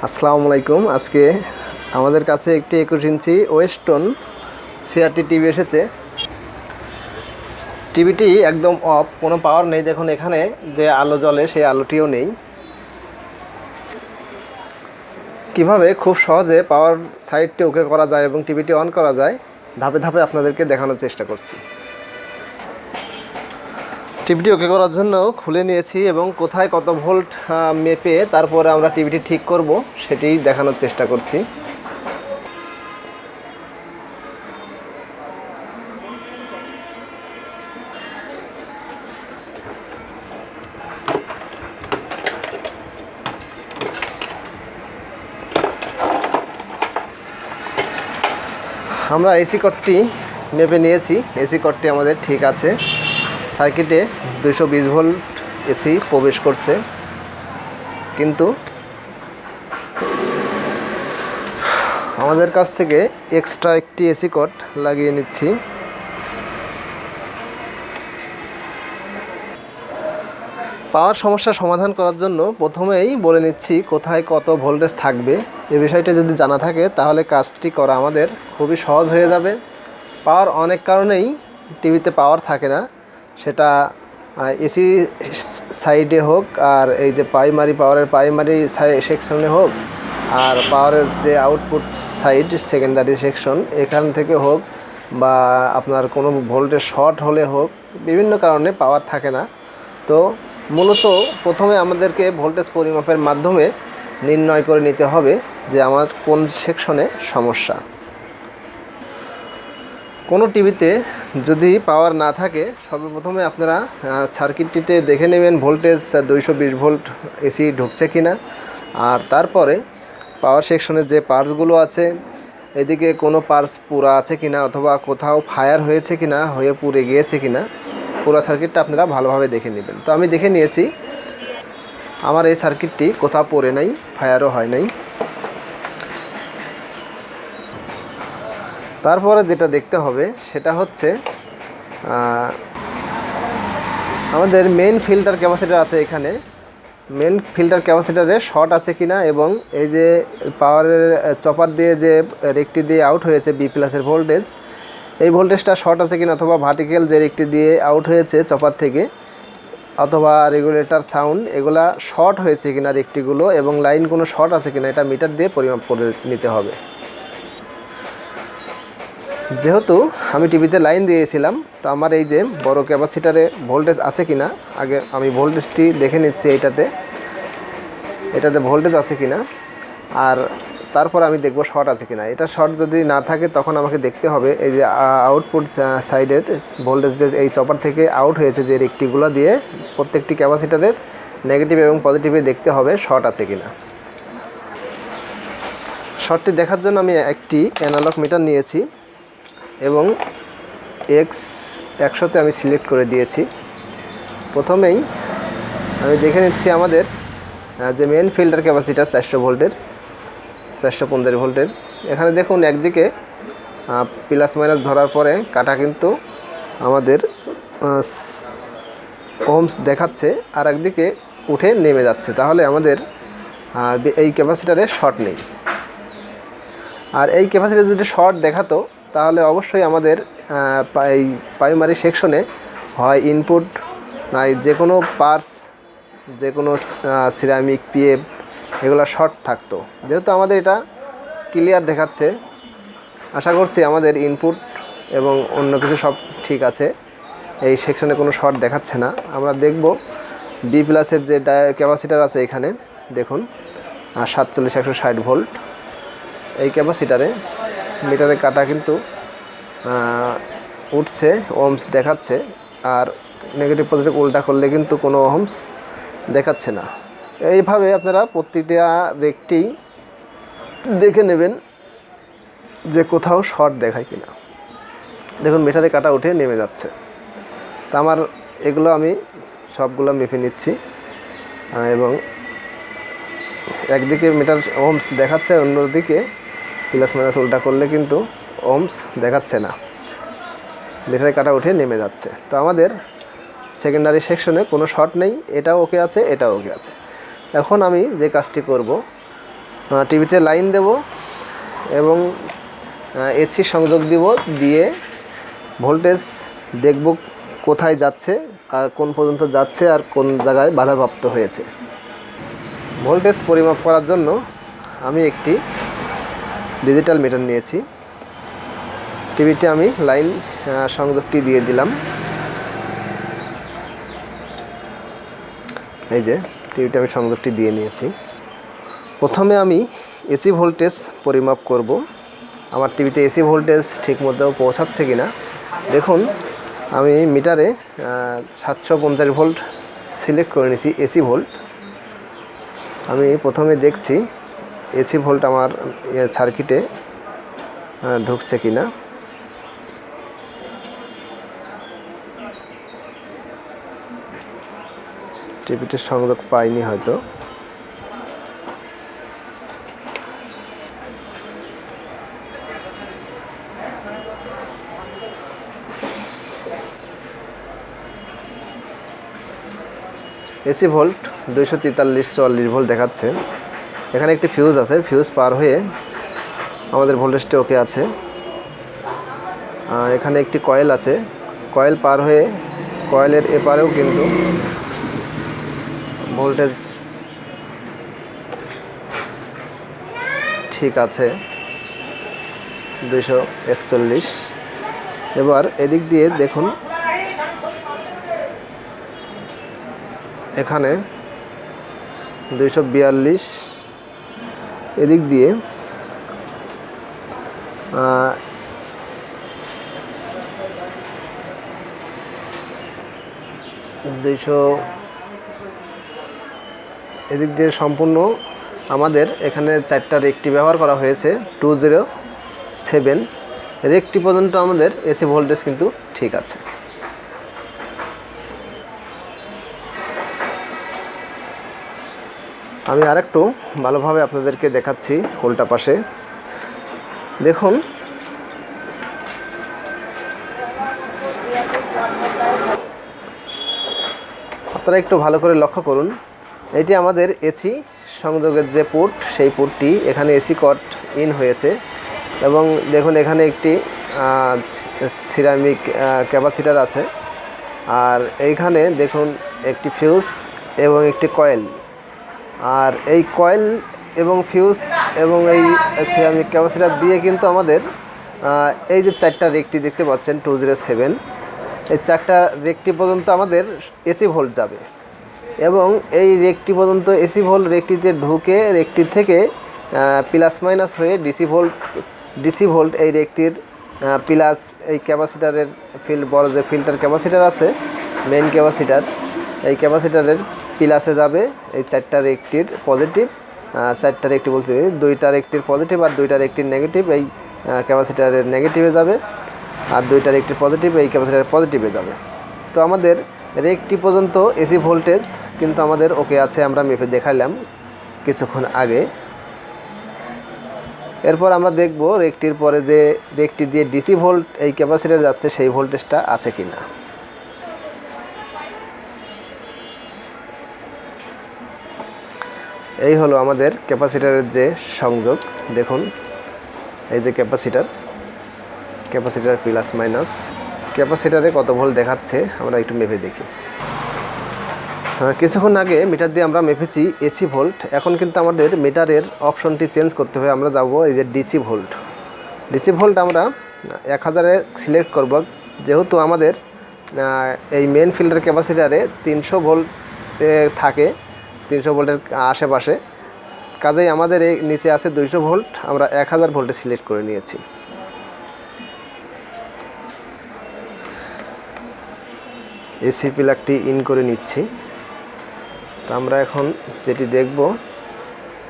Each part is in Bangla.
আসসালামু আলাইকুম। আজকে আমাদের কাছে একটি 21 ইঞ্চি ওয়েস্টন সিআরটি টিভি এসেছে। টিভিটি একদম অফ, কোনো পাওয়ার নেই। দেখুন এখানে যে আলো জ্বলে সেই আলোটিও নেই। কিভাবে খুব সহজে পাওয়ার সাইডটি ওকে করা যায় এবং টিভিটি অন করা যায় ধাপে ধাপে আপনাদেরকে দেখানোর চেষ্টা করছি। টিভিটি ওকে করার জন্য খুলে নিয়েছি এবং কোথায় কত ভোল্ট মেপে তারপরে আমরা টিভিটি ঠিক করব সেটি দেখানোর চেষ্টা করছি। আমরা এসি কর্ডটি মেপে নিয়েছি। এসি কর্ডটি আমাদের ঠিক আছে। সার্কিটে 220 ভোল্ট এসি প্রবেশ করছে, কিন্তু আমাদের কাছ থেকে এক্সট্রা একটি এসি কর্ড লাগিয়ে নিচ্ছি। পাওয়ার সমস্যার সমাধান করার জন্য প্রথমেই বলে নিচ্ছি কোথায় কত ভোল্টেজ থাকবে। এই বিষয়টা যদি জানা থাকে তাহলে কাজটি করা আমাদের খুবই সহজ হয়ে যাবে। পাওয়ার অনেক কারণেই টিভিতে পাওয়ার থাকে না, সেটা এসি সাইডে হোক, আর এই যে পাওয়ারের প্রাইমারি সেকশনে হোক, আর পাওয়ারের যে আউটপুট সাইড সেকেন্ডারি সেকশন এখান থেকে হোক, বা আপনার কোনো ভোল্টেজ শর্ট হলে হোক, বিভিন্ন কারণে পাওয়ার থাকে না। তো মূলত প্রথমে আমাদেরকে ভোল্টেজ পরিমাপের মাধ্যমে নির্ণয় করে নিতে হবে যে আমার কোন সেকশনে সমস্যা। কোনো টিভিতে যদি পাওয়ার না থাকে সর্বপ্রথমে আপনারা সার্কিটটিতে দেখে নেবেন ভোল্টেজ 220 ভোল্ট এসি ঢুকছে কিনা, আর তারপরে পাওয়ার সেকশনের যে পার্টসগুলো আছে এদিকে কোনো পার্টস পুরা আছে কিনা, অথবা কোথাও ফায়ার হয়েছে কিনা, হয়ে পুড়ে গিয়েছে কিনা, পুরো সার্কিটটা আপনারা ভালোভাবে দেখে নেবেন। তো আমি দেখে নিয়েছি আমার এই সার্কিটটি কোথাও পড়ে নাই, ফায়ারও হয় নাই। তারপরে যেটা দেখতে হবে সেটা হচ্ছে আমাদের মেন ফিল্টার ক্যাপাসিটার আছে এখানে। মেন ফিল্টার ক্যাপাসিটারে শর্ট আছে কিনা, এবং এই যে পাওয়ারের চপার দিয়ে যে রেকটি দিয়ে আউট হয়েছে বি প্লাসের ভোল্টেজ, এই ভোল্টেজটা শর্ট আছে কিনা, অথবা ভার্টিক্যাল যে রেকটি দিয়ে আউট হয়েছে চপার থেকে, অথবা রেগুলেটর সাউন্ড, এগুলা শর্ট হয়েছে কিনা রেকটিগুলো, এবং লাইন কোনো শর্ট আছে কিনা, এটা মিটার দিয়ে পরিমাপ করে নিতে হবে। যেহেতু আমি টিভিতে লাইন দিয়েছিলাম, তো আমার এই যে বড় ক্যাপাসিটারে ভোল্টেজ আছে কিনা, আগে আমি ভোল্টেজটি দেখে নিচ্ছি। এটাতে ভোল্টেজ আছে কিনা, আর তারপর আমি দেখব শর্ট আছে কিনা। এটা শর্ট যদি না থাকে তখন আমাকে দেখতে হবে এই যে আউটপুট সাইডের ভোল্টেজ যে এই চপার থেকে আউট হয়েছে যে রেকটিগুলো দিয়ে, প্রত্যেকটি ক্যাপাসিটারের নেগেটিভ এবং পজিটিভে দেখতে হবে শর্ট আছে কিনা। শর্টটি দেখার জন্য আমি একটি অ্যানালগ মিটার নিয়েছি এবং X100 আমি সিলেক্ট করে দিয়েছি। প্রথমেই আমি দেখে নিচ্ছি আমাদের যে মেন ফিল্টার ক্যাপাসিটার 400 ভোল্টের, 415 ভোল্টের। এখানে দেখুন একদিকে প্লাস মাইনাস ধরার পরে কাটা কিন্তু আমাদের ওহমস দেখাচ্ছে, আর একদিকে উঠে নেমে যাচ্ছে। তাহলে আমাদের এই ক্যাপাসিটারে শর্ট নেই। আর এই ক্যাপাসিটার যদি শর্ট দেখাতো তাহলে অবশ্যই আমাদের এই প্রাইমারি সেকশনে হয় ইনপুট নাই যে কোনো পার্টস, যে কোনো সিরামিক পিএফ এগুলো শর্ট থাকতো। যেহেতু আমাদের এটা ক্লিয়ার দেখাচ্ছে, আশা করছি আমাদের ইনপুট এবং অন্য কিছু সব ঠিক আছে, এই সেকশনে কোনো শর্ট দেখাচ্ছে না। আমরা দেখব বি প্লাসের যে ক্যাপাসিটার আছে এখানে দেখুন 4760 ভোল্ট। এই ক্যাপাসিটারে মিটারে কাটা কিন্তু উঠছে, ওহমস দেখাচ্ছে, আর নেগেটিভ পজিটিভ উল্টা করলে কিন্তু কোনো ওহমস দেখাচ্ছে না। এইভাবে আপনারা প্রতিটা রেকটি দেখে নেবেন যে কোথাও শর্ট দেখায় কিনা। দেখুন মিটারে কাটা উঠে নেমে যাচ্ছে। তা আমার এগুলো আমি সবগুলো মেপে নিচ্ছি, এবং একদিকে মিটার ওহমস দেখাচ্ছে, অন্যদিকে প্লাস মাইনাস উল্টা করলে কিন্তু ওহমস দেখাচ্ছে না, মিটারে কাটা উঠে নেমে যাচ্ছে। তো আমাদের সেকেন্ডারি সেকশনে কোনো শর্ট নেই, এটাও ওকে আছে, এটাও ওকে আছে। এখন আমি যে কাজটি করব, টিভিতে লাইন দেব এবং এসি সংযোগ দিব, দিয়ে ভোল্টেজ দেখব কোথায় যাচ্ছে আর কোন পর্যন্ত যাচ্ছে আর কোন জায়গায় বাধাপ্রাপ্ত হয়েছে। ভোল্টেজ পরিমাপ করার জন্য আমি একটি ডিজিটাল মিটার নিয়েছি। টিভিতে আমি লাইন সংযোগটি দিয়ে দিলাম। এই যে টিভিতে আমি সংযোগটি দিয়ে নিয়েছি। প্রথমে আমি এসি ভোল্টেজ পরিমাপ করব, আমার টিভিতে এসি ভোল্টেজ ঠিকমতো পৌঁছাচ্ছে কিনা। দেখুন আমি মিটারে 750 ভোল্ট সিলেক্ট করে নিয়েছি, এসি ভোল্ট। আমি প্রথমে দেখছি এসি ভোল্ট আমার সার্কিটে ঢুকছে কিনা। টিভিতে সংযোগ পাইনি হয়তো। এসি ভোল্ট 243-44 ভোল্ট দেখাচ্ছে। এখানে একটি ফিউজ আছে, ফিউজ পার হয়ে আমাদের ভোল্টেজটি ওকে আছে। এখানে একটি কয়েল আছে, কয়েল পার হয়ে কয়েলের এপারেও কিন্তু ভোল্টেজ ঠিক আছে 241। এবার এদিক দিয়ে দেখুন এখানে 242, এদিক দিয়ে 200, এদিক দিয়ে সম্পূর্ণ আমাদের এখানে 4টা রেকটি ব্যবহার করা হয়েছে 207 রেকটি পর্যন্ত আমাদের এসি ভোল্টেজ কিন্তু ঠিক আছে। আমি আরেকটু ভালোভাবে আপনাদেরকে দেখাচ্ছি উল্টা পাশে। দেখুন আপনারা একটু ভালো করে লক্ষ্য করুন, এটি আমাদের এসি সংযোগের যে পোর্ট, সেই পোর্টটি এখানে এসি কট ইন হয়েছে এবং দেখুন এখানে একটি সিরামিক ক্যাপাসিটার আছে। আর এইখানে দেখুন একটি ফিউজ এবং একটি কয়েল। আর এই কয়েল এবং ফিউজ এবং এই সিরামিক ক্যাপাসিটার দিয়ে কিন্তু আমাদের এই যে 4টা রেকটি দেখতে পাচ্ছেন 207, এই 4টা রেকটি পর্যন্ত আমাদের এসি ভোল্ট যাবে এবং এই রেকটি পর্যন্ত এসি ভোল্ট রেকটিতে ঢুকে রেকটি থেকে প্লাস মাইনাস হয়ে ডিসি ভোল্ট এই রেকটির প্লাস এই ক্যাপাসিটারের বড় যে ফিল্টার ক্যাপাসিটার আছে মেইন ক্যাপাসিটার, এই ক্যাপাসিটারের প্লাসে যাবে এই 4টা রেকটির পজিটিভ, 4টা রেকটি বলতে 2টা রেকটির পজিটিভ আর 2টা রেকটির নেগেটিভ এই ক্যাপাসিটারের নেগেটিভে যাবে, আর 2টা রেকটির পজিটিভ এই ক্যাপাসিটারের পজিটিভে যাবে। তো আমাদের রেকটি পর্যন্ত এসি ভোল্টেজ কিন্তু আমাদের ওকে আছে, আমরা মেপে দেখাইলাম কিছুক্ষণ আগে। এরপর আমরা দেখব রেকটির পরে যে রেকটি দিয়ে ডিসি ভোল্ট এই ক্যাপাসিটার যাচ্ছে সেই ভোল্টেজটা আছে কিনা। এই হলো আমাদের ক্যাপাসিটারের যে সংযোগ। দেখুন এই যে ক্যাপাসিটার প্লাস মাইনাস, ক্যাপাসিটারে কত ভোল্ট দেখাচ্ছে আমরা একটু মেপে দেখি। কিছুক্ষণ আগে মিটার দিয়ে আমরা মেপেছি এসি ভোল্ট, এখন কিন্তু আমাদের মিটারের অপশনটি চেঞ্জ করতে হবে। আমরা যাব এই যে ডিসি ভোল্ট আমরা 1000-এ সিলেক্ট করব, যেহেতু আমাদের এই মেন ফিল্টার ক্যাপাসিটারে 300 ভোল্ট থাকে, 300 ভোল্টের আশেপাশে, কাজেই আমাদের এই নিচে আছে 200 ভোল্ট, আমরা 1000 ভোল্টে সিলেক্ট করে নিয়েছি। এসি প্লাগটি ইন করে নিচ্ছি। তো আমরা এখন যেটি দেখব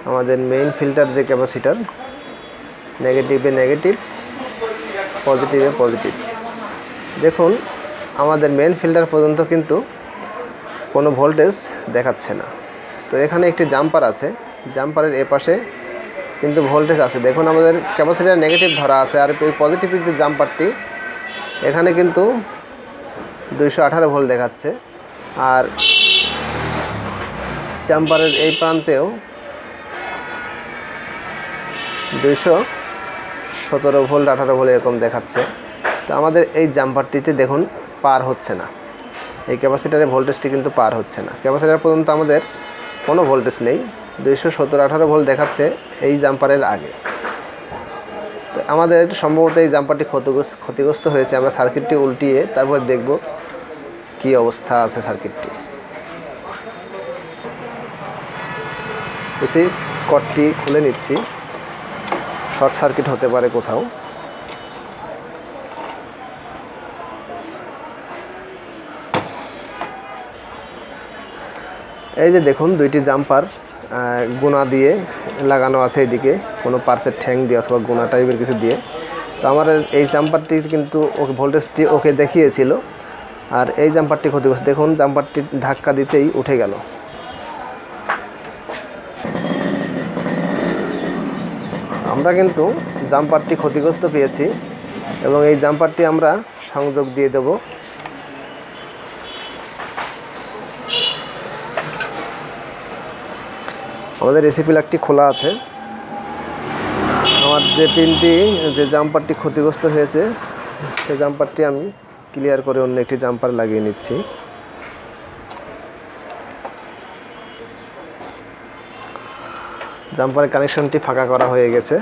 আমাদের মেইন ফিল্টার যে ক্যাপাসিটার, নেগেটিভে নেগেটিভ, পজিটিভে পজিটিভ। দেখুন আমাদের মেইন ফিল্টার পর্যন্ত কিন্তু কোনো ভোল্টেজ দেখাচ্ছে না। তো এখানে একটি জাম্পার আছে, জাম্পারের এপাশে কিন্তু ভোল্টেজ আছে। দেখুন আমাদের ক্যাপাসিটার নেগেটিভ ধরা আছে, আর এই পজিটিভের যে জাম্পারটি এখানে কিন্তু 218 ভোল্ট দেখাচ্ছে, আর জাম্পারের এই প্রান্তেও 217 ভোল্ট 18 ভোল্ট এরকম দেখাচ্ছে। তো আমাদের এই জাম্পারটিতে দেখুন পার হচ্ছে না, এই ক্যাপাসিটারের ভোল্টেজটি কিন্তু পার হচ্ছে না। ক্যাপাসিটার পর্যন্ত আমাদের কোনো ভোল্টেজ নেই, 217 18 ভোল্ট দেখাচ্ছে এই জাম্পারের আগে। তো আমাদের সম্ভবত এই জাম্পারটি ক্ষতিগ্রস্ত হয়েছে। আমরা সার্কিটটি উল্টিয়ে তারপর দেখব কি অবস্থা আছে সার্কিটটি। এসি কর্ডটি খুলে নিচ্ছি, শর্ট সার্কিট হতে পারে কোথাও। এই যে দেখুন দুইটি জাম্পার গুণা দিয়ে লাগানো আছে, এইদিকে কোনো পার্সের ঠ্যাং দিয়ে অথবা গুণা টাইপের কিছু দিয়ে। তো আমার এই জাম্পারটি কিন্তু ওকে ভোল্টেজটি ওকে দেখিয়েছিল, আর এই জাম্পারটি ক্ষতিগ্রস্ত। দেখুন জাম্পারটি ধাক্কা দিতেই উঠে গেল। আমরা কিন্তু জাম্পারটি ক্ষতিগ্রস্ত পেয়েছি এবং এই জাম্পারটি আমরা সংযোগ দিয়ে দেব। আমাদের এসি প্লাগটি খোলা আছে। আমার যে পিনটি যে জাম্পারটি ক্ষতিগ্রস্ত হয়েছে সেই জাম্পারটি আমি ক্লিয়ার করে অন্য একটি জাম্পার লাগিয়ে নিচ্ছি। জাম্পারের কানেকশনটি ফাঁকা করা হয়ে গেছে।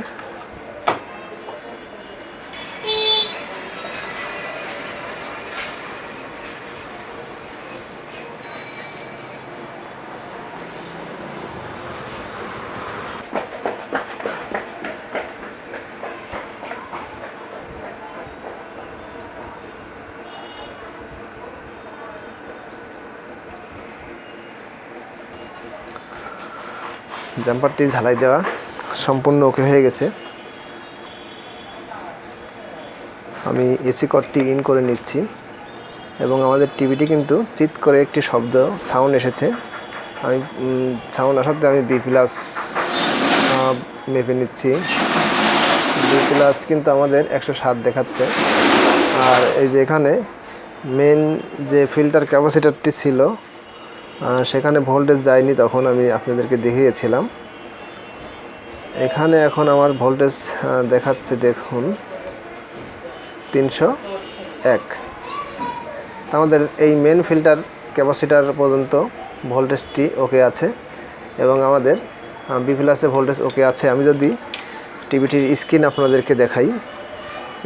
জাম্পারটি ঝালাই দেওয়া সম্পূর্ণ ওকে হয়ে গেছে। আমি এসি কর্ডটি ইন করে নিচ্ছি এবং আমাদের টিভিটি কিন্তু চিৎ করে একটি সাউন্ড এসেছে। আমি সাউন্ড আসাতে আমি বি+ মেপে নিচ্ছি। বি+ কিন্তু আমাদের 107 দেখাচ্ছে। আর এই যে এখানে মেন যে ফিল্টার ক্যাপাসিটারটি ছিল সেখানে ভোল্টেজ যায়নি, তখন আমি আপনাদেরকে দেখিয়েছিলাম। এখানে এখন আমার ভোল্টেজ দেখাচ্ছে দেখুন 301। আমাদের এই মেন ফিল্টার ক্যাপাসিটার পর্যন্ত ভোল্টেজটি ওকে আছে এবং আমাদের বি+ ভোল্টেজ ওকে আছে। আমি যদি টিভিটির স্ক্রিন আপনাদেরকে দেখাই,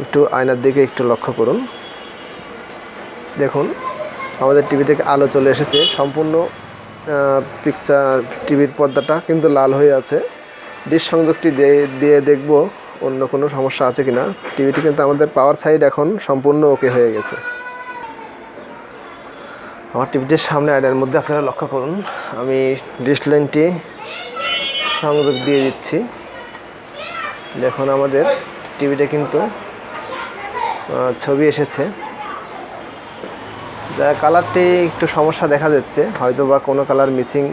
একটু আয়নার দিকে একটু লক্ষ্য করুন। দেখুন আমাদের টিভি থেকে আলো চলে এসেছে, সম্পূর্ণ পিকচার টিভির পর্দাটা কিন্তু লাল হয়ে আছে। ডিশ সংযোগটি দিয়ে দেখব অন্য কোনো সমস্যা আছে কিনা। টিভিটি কিন্তু আমাদের পাওয়ার সাইড এখন সম্পূর্ণ ওকে হয়ে গেছে। আমার টিভিটির সামনে আয়নার মধ্যে আপনারা লক্ষ্য করুন, আমি ডিশ লাইনটি সংযোগ দিয়ে দিচ্ছি। দেখুন আমাদের টিভিতে কিন্তু ছবি এসেছে। যা কালারটি একটু সমস্যা দেখা যাচ্ছে, হয়তো বা কোনো কালার মিসিং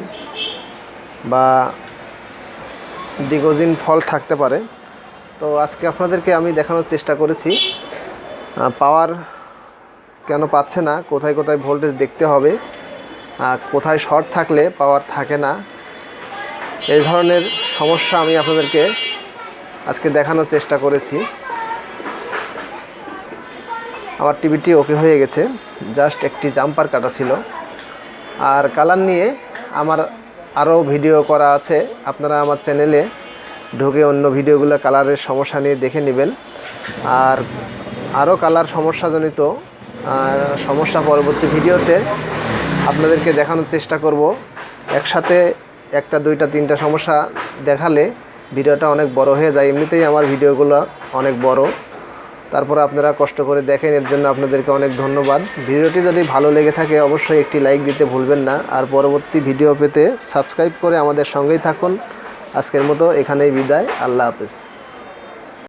বা ডিগোজিন ফল্ট থাকতে পারে। তো আজকে আপনাদেরকে আমি দেখানোর চেষ্টা করেছি পাওয়ার কেন পাচ্ছে না, কোথায় কোথায় ভোল্টেজ দেখতে হবে, কোথায় শর্ট থাকলে পাওয়ার থাকে না, এই ধরনের সমস্যা আমি আপনাদেরকে আজকে দেখানোর চেষ্টা করেছি। আমার টিভিটি ওকে হয়ে গেছে, জাস্ট একটি জাম্পার কাটা ছিল। আর কালার নিয়ে আমার আরও ভিডিও করা আছে, আপনারা আমার চ্যানেলে ঢুকে অন্য ভিডিওগুলো কালারের সমস্যা নিয়ে দেখে নেবেন। আর আরও কালার সমস্যাজনিত সমস্যা পরবর্তী ভিডিওতে আপনাদেরকে দেখানোর চেষ্টা করব। একসাথে একটা দুইটা তিনটা সমস্যা দেখালে ভিডিওটা অনেক বড় হয়ে যায়। এমনিতেই আমার ভিডিওগুলো অনেক বড়, তারপর আপনারা কষ্ট করে দেখেন, এর জন্য আপনাদেরকে অনেক ধন্যবাদ। ভিডিওটি যদি ভালো লেগে থাকে অবশ্যই একটি লাইক দিতে ভুলবেন না। আর পরবর্তী ভিডিও পেতে সাবস্ক্রাইব করে আমাদের সঙ্গেই থাকুন। আজকের মতো এখানেই বিদায়, আল্লাহ হাফেজ।